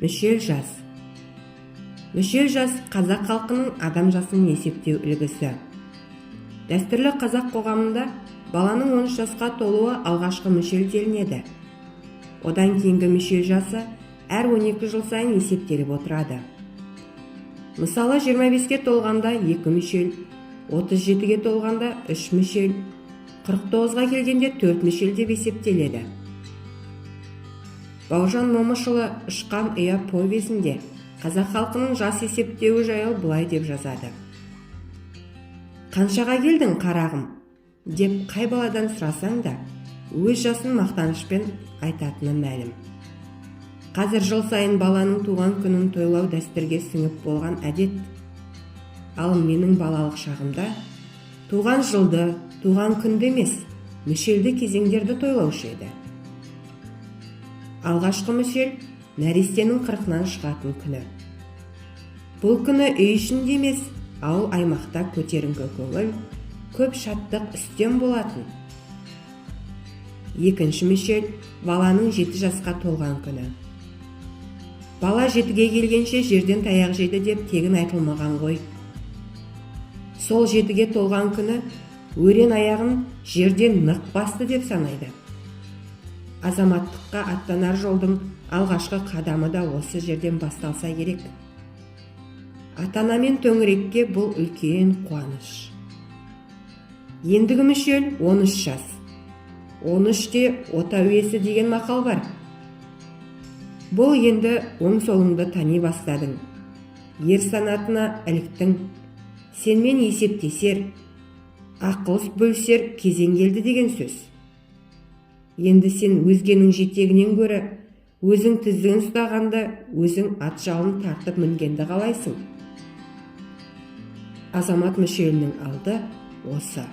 Мүшел жас. Мүшел жас қазақ халқының адам жасын есептеу үлгісі. Дәстүрлі қазақ қоғамында баланың 13 жасқа толуы алғашқы мүшел делінеді. Одан кейінгі мүшел жасы әр 12 жыл сайын есептеліп отырады. Мысалы 25-ке толғанда 2 мүшел, 37-ге толғанда 3 мүшел, 49-ға келгенде 4 мүшел деп есептеледі. Бауыржан Момышұлы «Ұшқан ұя» повесінде қазақ халқының жас есептеуі жайлы былай деп жазады. Қаншаға келдің қарағым деп қай баладан сұрасаң да, өз жасын мақтанышпен айтатыны мәлім. Қазір жыл сайын баланың туған күнін тойлау дәстүрге сіңіп болған әдет. Ал менің балалық шағымда туған жылды, туған күнді емес, мүшелді кезеңдерді тойлаушы еді. Алғашқы мүшел нәрестенің 40-нан шығатын күні. Бұл күні үй ішінде емес, ауыл аймақта көтеріңкі көңіл, көп шаттық үстем болатын. Екінші мүшел баланың 7 жасқа толған күні. Бала 7-ге келгенше жерден таяқ жейді деп тегін айтылмаған ғой. Сол 7-ге толған күні өрен аяғын жерден нық басты деп санайды. Азаматтыққа аттанар жолдың алғашқы қадамы да осы жерден басталса керек. Ата-анамен төңірекке бұл үлкен қуаныш. Ендігі мүшел 13 жас. 13-те ота өйесі деген мақал бар. Бұл енді оң-солыңды тани бастадың. Ер санатына іліктің. Сенмен есептесер, ақыл бөлісер кезең келді деген сөз. Енді сен өзгенің жетегінен гөрі өзің тізгін ұстағанда өзің ат жалын тартып мінгенді қалайсың? Азамат мүшелінің алды осы.